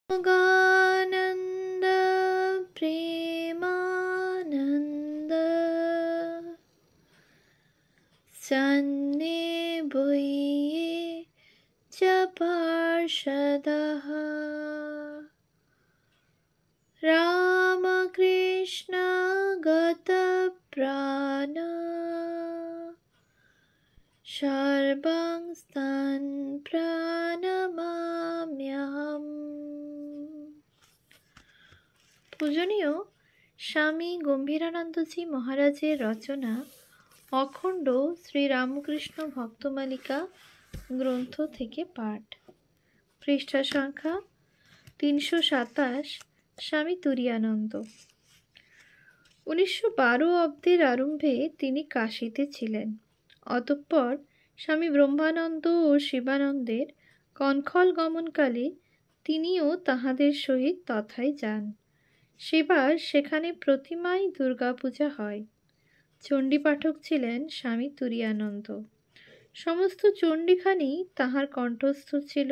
योगानन्द प्रेमानन्द सन्निभूये च पार्षदः रामकृष्ण गतप्राण सर्वं तं प्रणमाम्यहम्। পূজনীয় স্বামী গম্ভীরানন্দজি মহারাজের রচনা অখণ্ড শ্রীরামকৃষ্ণ ভক্তমালিকা গ্রন্থ থেকে পাঠ। পৃষ্ঠা সংখ্যা 327। স্বামী তুরীয়ানন্দ। 1912 অব্দের আরম্ভে তিনি কাশীতে ছিলেন। অতঃপর স্বামী ব্রহ্মানন্দ ও শিবানন্দের কনখল গমনকালে তিনিও তাহাদের সহিত তথায় যান। সেবার সেখানে প্রতিমাই দুর্গাপূজা হয়। চণ্ডীপাঠক ছিলেন স্বামী তুরীয়ানন্দ। সমস্ত চণ্ডীখানি তাহার কণ্ঠস্থ ছিল,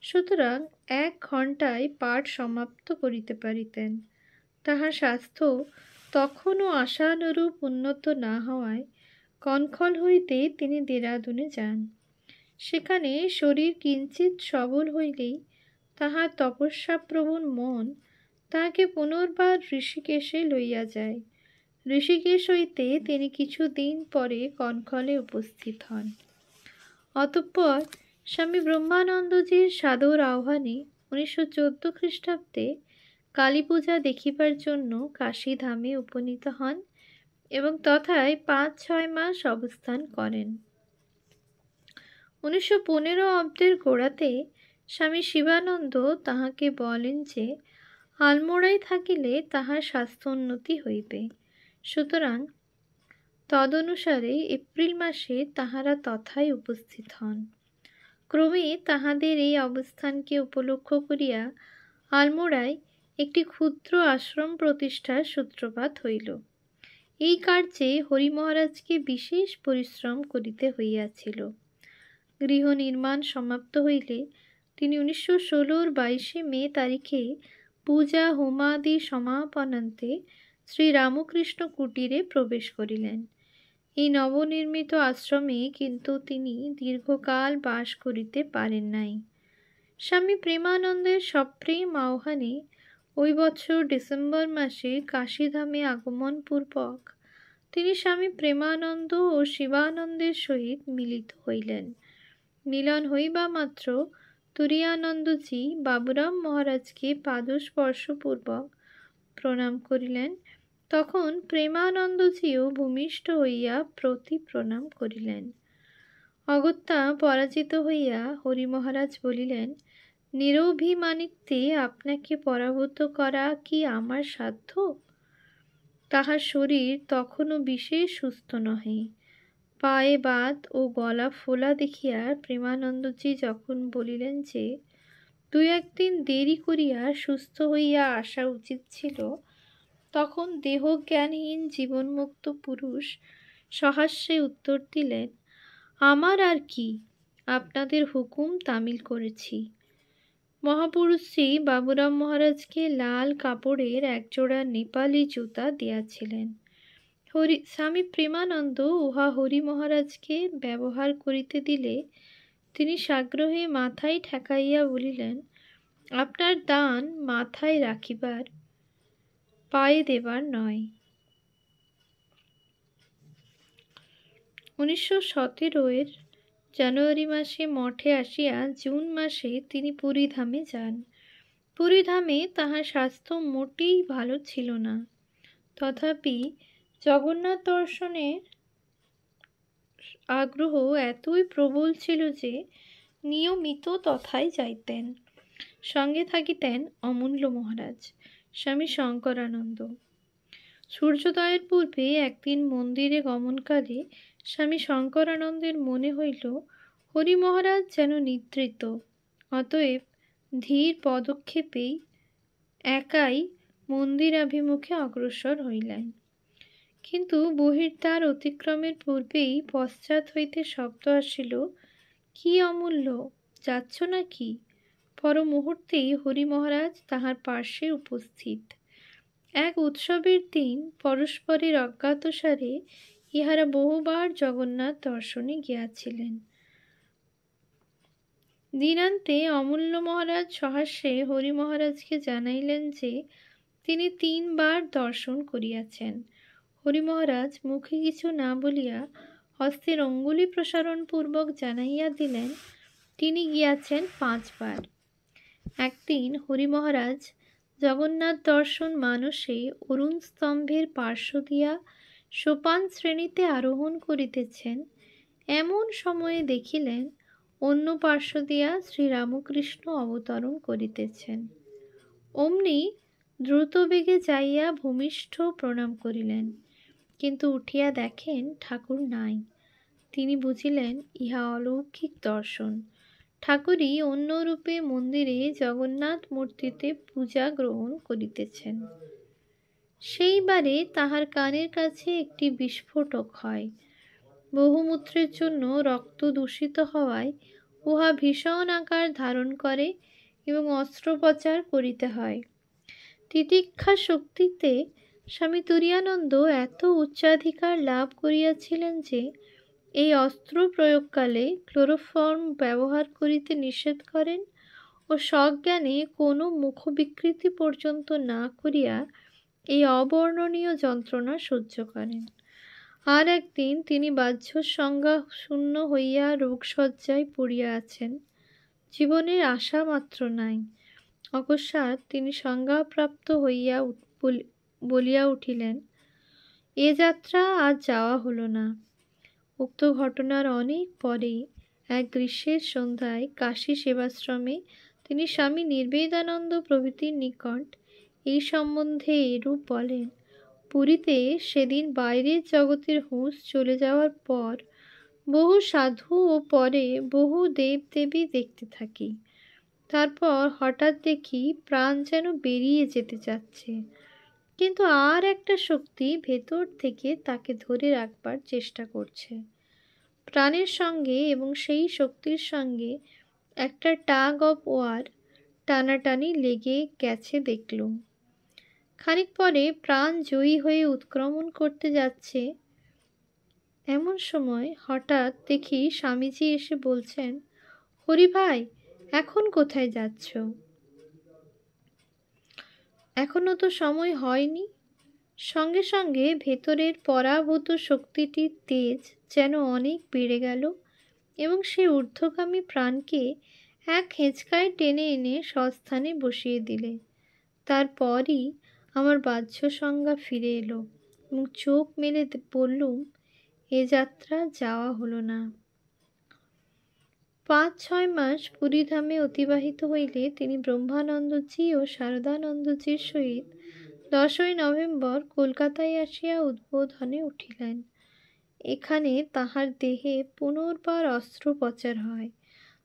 সুতরাং 1 ঘণ্টায় পাঠ সমাপ্ত করিতে পারিতেন। তাহার স্বাস্থ্য তখনও আশানুরূপ উন্নত না হওয়ায় কনখল হইতে তিনি দেরাদুনে যান। সেখানে শরীর কিঞ্চিত সবল হইলেই তাহার তপস্যাপ্রবণ মন তাহাকে পুনর্বার ঋষিকেশে লইয়া যায়। ঋষিকেশ হইতে তিনি কিছুদিন পরে কনখলে উপস্থিত হন। অতঃপর স্বামী ব্রহ্মানন্দজির সাদর আহ্বানে 1914 খ্রিস্টাব্দে কালী পূজা দেখিবার জন্য কাশীধামে উপনীত হন এবং তথায় 5-6 মাস অবস্থান করেন। 1915 অব্দের গোড়াতে স্বামী শিবানন্দ তাহাকে বলেন যে আলমোড়ায় থাকিলে তাহার স্বাস্থ্যোন্নতি হইবে। সুতরাং তদনুসারে এপ্রিল মাসে তাহারা তথায় উপস্থিত হন। ক্রমে তাহাদের এই অবস্থানকে উপলক্ষ করিয়া আলমোড়ায় একটি ক্ষুদ্র আশ্রম প্রতিষ্ঠার সূত্রপাত হইল। এই কার্যে হরি মহারাজকে বিশেষ পরিশ্রম করিতে হইয়াছিল। গৃহ নির্মাণ সমাপ্ত হইলে তিনি 1916 22 মে তারিখে পূজা হোমাদি সমাপনান্তে শ্রীরামকৃষ্ণ কুটিরে প্রবেশ করিলেন। এই নবনির্মিত আশ্রমে কিন্তু তিনি দীর্ঘকাল বাস করিতে পারেন নাই। স্বামী প্রেমানন্দের সপ্রেম আহ্বানে ওই বছর ডিসেম্বর মাসে কাশীধামে আগমন পূর্বক তিনি স্বামী প্রেমানন্দ ও শিবানন্দের সহিত মিলিত হইলেন। মিলন হইবা মাত্র তুরীয়ানন্দজি বাবুরাম মহারাজকে পাদস্পর্শপূর্বক প্রণাম করিলেন। তখন প্রেমানন্দজিও ভূমিষ্ঠ হইয়া প্রতি প্রণাম করিলেন। অগত্যা পরাজিত হইয়া হরি মহারাজ বলিলেন, নিরভিমানিত্বে আপনাকে পরাভূত করা কি আমার সাধ্য? তাহার শরীর তখনও বিশেষ সুস্থ নহে। পায়ে বাত ও গলা ফোলা দেখিয়া প্রেমানন্দজি যখন বলিলেন যে 2-1 দিন দেরি করিয়া সুস্থ হইয়া আসা উচিত ছিল, তখন দেহজ্ঞানহীন জীবনমুক্ত পুরুষ সহাস্যে উত্তর দিলেন, আমার আর কি, আপনাদের হুকুম তামিল করেছি। মহাপুরুষজি বাবুরাম মহারাজকে লাল কাপড়ের একজোড়া নেপালি জুতা দিয়াছিলেন। স্বামী প্রেমানন্দ উহা হরি মহারাজকে ব্যবহার করিতে দিলে তিনি সাগ্রহে মাথায় ঠেকাইয়া বলিলেন, আপনার দান মাথায় রাখিবার, পায়ে দেবার নয়। 1917 জানুয়ারি মাসে মঠে আসিয়া জুন মাসে তিনি পুরীধামে যান। পুরীধামে তাহার স্বাস্থ্য মোটেই ভালো ছিল না। তথাপি জগন্নাথ দর্শনের আগ্রহ এতই প্রবল ছিল যে নিয়মিত তথায় যাইতেন। সঙ্গে থাকিতেন অমূল্য মহারাজ, স্বামী শঙ্করানন্দ। সূর্যোদয়ের পূর্বে একদিন মন্দিরে গমনকালে স্বামী শঙ্করানন্দের মনে হইল হরি মহারাজ যেন নিদ্রিত। অতএব ধীর পদক্ষেপেই একাই মন্দিরাভিমুখে অগ্রসর হইলেন। কিন্তু বহির্দ্বার অতিক্রমের পূর্বেই পশ্চাৎ হইতে শব্দ আসিল, কি অমূল্য, যাচ্ছ নাকি? পর মুহূর্তেই হরি মহারাজ তাহার পার্শ্বে উপস্থিত। এক উৎসবের দিন পরস্পরের অজ্ঞাতসারে ইহারা বহুবার জগন্নাথ দর্শনে গিয়াছিলেন। দিনান্তে অমূল্য মহারাজ সহাস্যে হরি মহারাজকে জানাইলেন যে তিনি 3 বার দর্শন করিয়াছেন। হরি মহারাজ মুখে কিছু না বলিয়া হস্তের অঙ্গুলি প্রসারণ পূর্বক জানাইয়া দিলেন তিনি গিয়াছেন 5 বার। একদিন হরি মহারাজ জগন্নাথ দর্শন মানসে অরুণ স্তম্ভের পার্শ্ব দিয়া সোপান শ্রেণীতে আরোহণ করিতেছেন, এমন সময়ে দেখিলেন অন্য পার্শ্ব দিয়া শ্রীরামকৃষ্ণ অবতরণ করিতেছেন। অমনি দ্রুত বেগে যাইয়া ভূমিষ্ঠ প্রণাম করিলেন, কিন্তু উঠিয়া দেখেন ঠাকুর নাই। তিনি বুঝিলেন ইহা অলৌকিক দর্শন। ঠাকুরই অন্য রূপে মন্দিরে জগন্নাথ মূর্তিতে পূজা গ্রহণ করিতেছেন। সেইবারে তাহার কানের কাছে একটি বিস্ফোটক হয়। বহুমূত্রের জন্য রক্ত দূষিত হওয়ায় উহা ভীষণ আকার ধারণ করে এবং অস্ত্রোপচার করিতে হয়। তিতিক্ষা শক্তিতে স্বামী তুরীয়ানন্দ এত উচ্চাধিকার লাভ করিয়াছিলেন যে এই অস্ত্র প্রয়োগকালে ক্লোরোফর্ম ব্যবহার করিতে নিষেধ করেন ও সজ্ঞানে কোনো মুখবিকৃতি পর্যন্ত না করিয়া এই অবর্ণনীয় যন্ত্রণা সহ্য করেন। আর একদিন তিনি বাহ্য সংজ্ঞা শূন্য হইয়া রোগশয্যায় পড়িয়া আছেন, জীবনের আশা মাত্র নাই। অকস্মাৎ তিনি সংজ্ঞাপ্রাপ্ত হইয়া বলিয়া উঠিলেন, এ যাত্রা আজ যাওয়া হলো না। উক্ত ঘটনার অনেক পরে এক গ্রীষ্মের সন্ধ্যায় কাশী সেবাশ্রমে তিনি স্বামী নির্বেদানন্দ প্রভৃতির নিকট এই সম্বন্ধে এরূপ বলেন। পুরীতে সেদিন বাইরের জগতের হুঁশ চলে যাওয়ার পর বহু সাধু ও পরে বহু দেবদেবী দেখতে থাকি। তারপর হঠাৎ দেখি প্রাণ যেন বেরিয়ে যেতে চাচ্ছে, কিন্তু আর একটা শক্তি ভেতর থেকে তাকে ধরে রাখবার চেষ্টা করছে। প্রাণের সঙ্গে এবং সেই শক্তির সঙ্গে একটা টাগ অফ ওয়ার, টানাটানি লেগে গেছে দেখলুম। খানিক পরে প্রাণ জয়ী হয়ে উৎক্রমণ করতে যাচ্ছে, এমন সময় হঠাৎ দেখি স্বামীজি এসে বলছেন, হরি ভাই, এখন কোথায় যাচ্ছ? এখনো তো সময় হয়নি। সঙ্গে সঙ্গে ভেতরের পরাভূত শক্তিটির তেজ যেন অনেক বেড়ে গেল এবং সে ঊর্ধ্বগামী প্রাণকে এক হেঁচকায় টেনে এনে স্বস্থানে বসিয়ে দিলে। তারপরই আমার বাহ্য সংজ্ঞা ফিরে এলো এবং চোখ মেলে বললুম, এ যাত্রা যাওয়া হলো না। 5-6 মাস পুরীধামে অতিবাহিত হইলে তিনি ব্রহ্মানন্দজি ও শারদানন্দজির সহিত 10ই নভেম্বর কলকাতায় আসিয়া উদ্বোধনে উঠিলেন। এখানে তাহার দেহে পুনর্বার অস্ত্রোপচার হয়।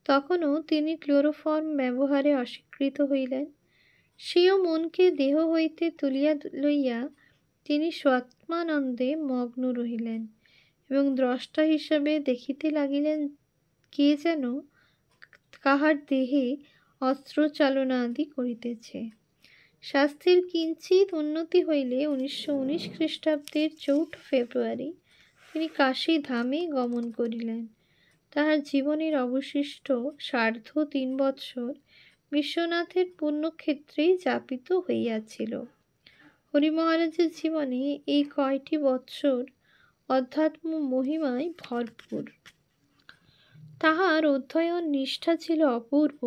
তখনও তিনি ক্লোরোফর্ম ব্যবহারে অস্বীকৃত হইলেন। স্বীয় মনকে দেহ হইতে তুলিয়া লইয়া তিনি স্বাত্মানন্দে মগ্ন রহিলেন এবং দ্রষ্টা হিসাবে দেখিতে লাগিলেন কে যেন কাহার দেহে অস্ত্রচালনা আদি করিতেছে। স্বাস্থ্যের কিঞ্চিত উন্নতি হইলে 1919 খ্রিস্টাব্দের 4 ফেব্রুয়ারি তিনি কাশী ধামে গমন করিলেন। তাহার জীবনের অবশিষ্ট সার্ধ 3 বৎসর বিশ্বনাথের পুণ্যক্ষেত্রেই যাপিত হইয়াছিল। হরি মহারাজের জীবনে এই কয়টি বৎসর অধ্যাত্ম মহিমায় ভরপুর। তাহার অধ্যয়ন নিষ্ঠা ছিল অপূর্ব।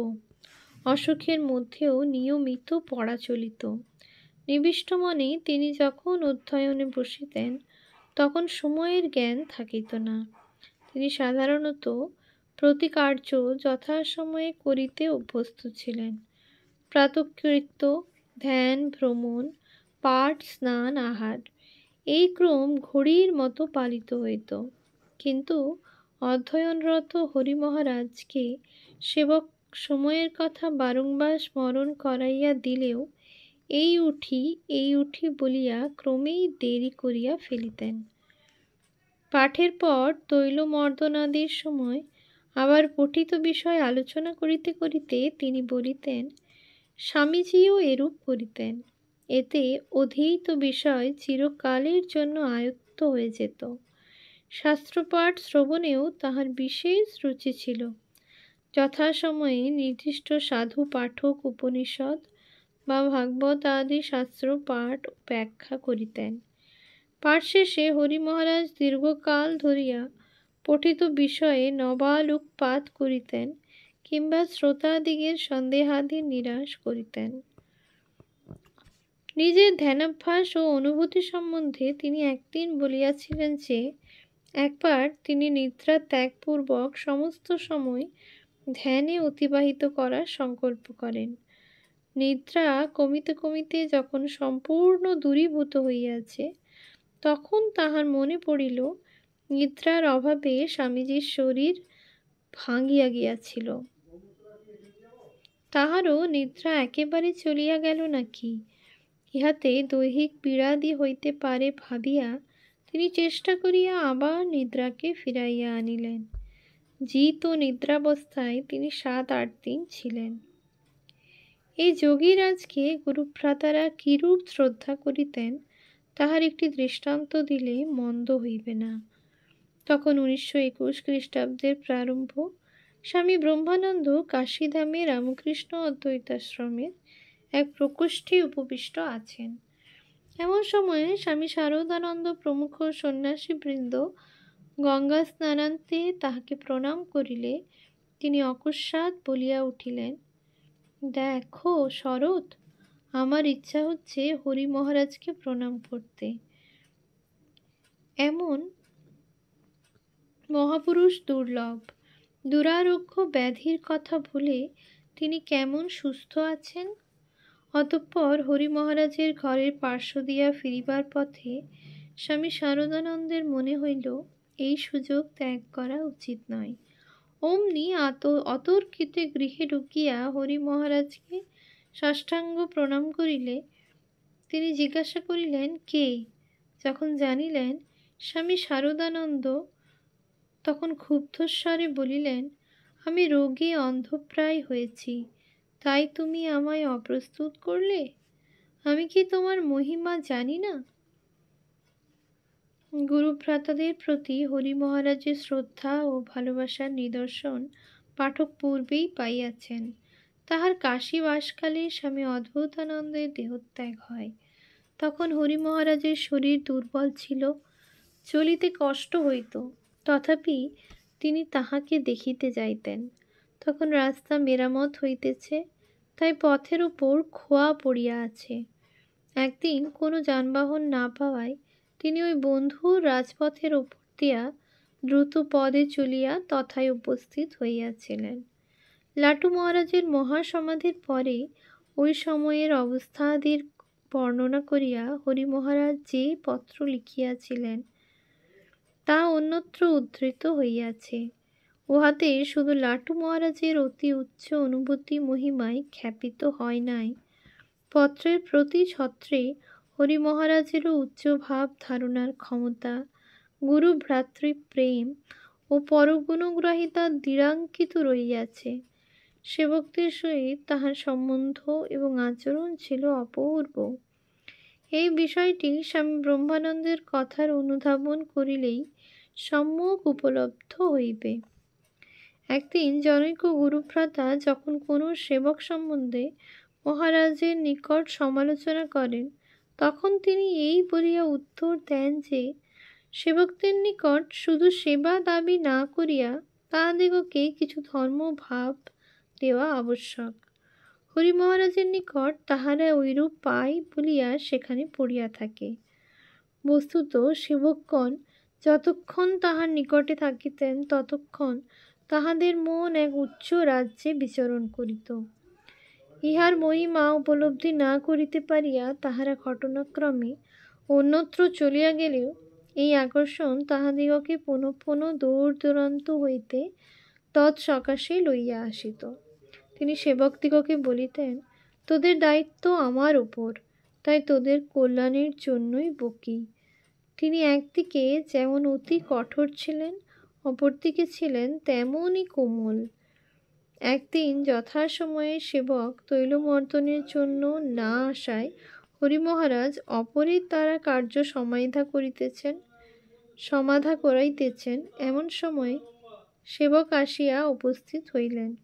অসুখের মধ্যেও নিয়মিত পড়া চলিত। নিবিষ্ট মনে তিনি যখন অধ্যয়নে বসিতেন তখন সময়ের জ্ঞান থাকিত না। তিনি সাধারণত প্রতি কার্য যথাসময়ে করিতে অভ্যস্ত ছিলেন। প্রাতঃকৃত্য, ধ্যান, ভ্রমণ, পাঠ, স্নান, আহার, এই ক্রম ঘড়ির মতো পালিত হইত। কিন্তু অধ্যয়নরত হরি মহারাজকে সেবক সময়ের কথা বারংবার স্মরণ করাইয়া দিলেও এই উঠি বলিয়া ক্রমেই দেরি করিয়া ফেলিতেন। পাঠের পর তৈলমর্দনাদির সময় আবার পঠিত বিষয় আলোচনা করিতে করিতে তিনি বলিতেন, স্বামীজিও এরূপ করিতেন। এতে অধীত বিষয় চিরকালের জন্য আয়ত্ত হয়ে যেত। শাস্ত্রপাঠ শ্রবণেও তাহার বিশেষ রুচি ছিল। যথাসময়ে নির্দিষ্ট সাধু পাঠক উপনিষদ বা ভাগবত আদি শাস্ত্র পাঠ ও ব্যাখ্যা করিতেন। পাঠ শেষে হরি মহারাজ দীর্ঘকাল ধরিয়া পঠিত বিষয়ে নবালোকপাত করিতেন কিংবা শ্রোতাদিগের সন্দেহাদি নিরাশ করিতেন। নিজের ধ্যানাভ্যাস ও অনুভূতি সম্বন্ধে তিনি একদিন বলিয়াছিলেন যে, একবার তিনি নিদ্রা ত্যাগপূর্বক সমস্ত সময় ধ্যানে অতিবাহিত করার সংকল্প করেন। নিদ্রা কমিতে কমিতে যখন সম্পূর্ণ দূরীভূত হইয়াছে, তখন তাহার মনে পড়িল, নিদ্রার অভাবে স্বামীজির শরীর ভাঙিয়া গিয়াছিল। তাহারও নিদ্রা একেবারে চলিয়া গেল নাকি, ইহাতে দৈহিক পীড়াদি হইতে পারে ভাবিয়া তিনি চেষ্টা করিয়া আবার নিদ্রাকে ফিরাইয়া আনিলেন। জিত ও নিদ্রাবস্থায় তিনি 7-8 দিন ছিলেন। এই যোগীরাজকে গুরুভ্রাতারা কিরূপ শ্রদ্ধা করিতেন, তাহার একটি দৃষ্টান্ত দিলে মন্দ হইবে না। তখন 1921 খ্রিস্টাব্দের প্রারম্ভ। স্বামী ব্রহ্মানন্দ কাশীধামে রামকৃষ্ণ অদ্বৈতাশ্রমের এক প্রকোষ্ঠে উপবিষ্ট আছেন। এমন সময়ে স্বামী শারদানন্দ প্রমুখ সন্ন্যাসীবৃন্দ গঙ্গা স্নানান্তে তাহাকে প্রণাম করিলে তিনি অকস্মাৎ বলিয়া উঠিলেন, দেখো শরৎ, আমার ইচ্ছা হচ্ছে হরি মহারাজকে প্রণাম করতে। এমন মহাপুরুষ দুর্লভ। দুরারোগ্য ব্যাধির কথা ভুলে তিনি কেমন সুস্থ আছেন। অতঃপর হরি মহারাজের ঘরের পার্শ্ব দিয়া ফিরিবার পথে স্বামী শারদানন্দের মনে হইল, এই সুযোগ ত্যাগ করা উচিত নয়। অমনি অতর্কিতে গৃহে ঢুকিয়া হরি মহারাজকে সাষ্টাঙ্গ প্রণাম করিলে তিনি জিজ্ঞাসা করিলেন, কে? যখন জানিলেন স্বামী শারদানন্দ, তখন ক্ষুব্ধস্বরে বলিলেন, আমি রোগে অন্ধপ্রায় হয়েছি, তাই তুমি আমায় অপ্রস্তুত করলে? আমি কি তোমার মহিমা জানি না? গুরুভ্রাতাদের প্রতি হরি মহারাজের শ্রদ্ধা ও ভালোবাসার নিদর্শন পাঠক পূর্বেই পাইয়াছেন। তাহার কাশী বাসকালে স্বামী অদ্ভুতানন্দের দেহত্যাগ হয়। তখন হরি মহারাজের শরীর দুর্বল ছিল, চলিতে কষ্ট হইত, তথাপি তিনি তাহাকে দেখিতে যাইতেন। তখন রাস্তা মেরামত হইতেছে, তাই পথের উপর খোয়া পড়িয়া আছে। একদিন কোনো যানবাহন না পাওয়ায় তিনি ওই বন্ধুর রাজপথের উপর দিয়া দ্রুত পদে চলিয়া তথায় উপস্থিত হইয়াছিলেন। লাটু মহারাজের মহাসমাধির পরে ওই সময়ের অবস্থাদির বর্ণনা করিয়া হরি মহারাজ যে পত্র লিখিয়াছিলেন তা অন্যত্র উদ্ধৃত হইয়াছে। উহাতে শুধু লাটু মহারাজের অতি উচ্চ অনুভূতি মহিমায় খ্যাপিত হয় নাই, পত্রের প্রতি ছত্রে হরি মহারাজেরও উচ্চ ভাব ধারণার ক্ষমতা, গুরু ভ্রাতৃপ্রেম ও পরগুণগ্রাহিতা দৃঢ়াঙ্কিত রহিয়াছে। সেবকদের সহিত তাহার সম্বন্ধ এবং আচরণ ছিল অপূর্ব। এই বিষয়টি স্বামী ব্রহ্মানন্দের কথার অনুধাবন করিলেই সম্যক উপলব্ধ হইবে। একদিন জনৈক গুরুভ্রাতা যখন কোনো সেবক সম্বন্ধে মহারাজের নিকট সমালোচনা করেন, তখন তিনি এই বলিয়া উত্তর দেন যে, সেবকদের নিকট শুধু সেবা দাবি না করিয়া তাহাদিগকে কিছু ধর্মভাব দেওয়া আবশ্যক। হরি মহারাজের নিকট তাহারা ঐরূপ পায় বলিয়া সেখানে পড়িয়া থাকে। বস্তুত সেবকগণ যতক্ষণ তাহার নিকটে থাকিতেন, ততক্ষণ তাহাদের মন এক উচ্চ রাজ্যে বিচরণ করিত। ইহার মহিমা উপলব্ধি না করিতে পারিয়া তাহারা ঘটনাক্রমে অন্যত্র চলিয়া গেলেও এই আকর্ষণ তাহাদিগকে পুনঃ পুনঃ দূর দূরান্ত হইতে তৎসকাশে লইয়া আসিত। তিনি সেবকদিগকে বলিতেন, তোদের দায়িত্ব আমার উপর, তাই তোদের কল্যাণের জন্যই বকি। তিনি একদিকে যেমন অতি কঠোর ছিলেন, অপরদিকে ছিলেন তেমনই কোমল। একদিন যথাসময়ে সেবক তৈলমর্দনের জন্য না আসায় হরি মহারাজ অপরের দ্বারা কার্য সমাধা করাইতেছেন, এমন সময় সেবক আসিয়া উপস্থিত হইলেন।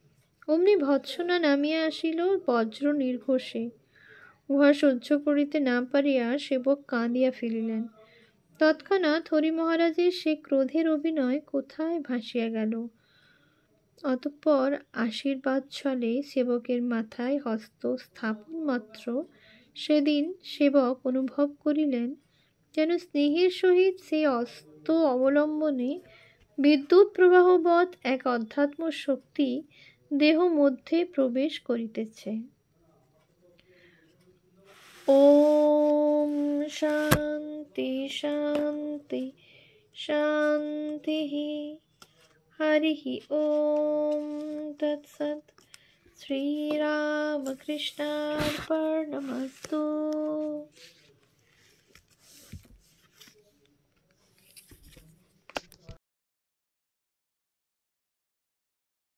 অমনি ভৎসনা নামিয়া আসিল বজ্র নির্ঘোষে। উহা সহ্য করিতে না পারিয়া সেবক কাঁদিয়া ফেলিলেন। তৎক্ষণাৎ হরি মহারাজের সে ক্রোধের অভিনয় কোথায় ভাসিয়া গেল। অতঃপর আশীর্বাদ ছলে সেবকের মাথায় হস্ত স্থাপন মাত্র সেদিন সেবক অনুভব করিলেন যেন স্নেহের সহিত সেই হস্ত অবলম্বনে বিদ্যুৎ প্রবাহবৎ এক অধ্যাত্ম শক্তি দেহ মধ্যে প্রবেশ করিতেছে। ওম শান্তি শান্তি শান্তি। হরি ওম তৎসৎ। শ্রীরামকৃষ্ণার্পণমস্তু।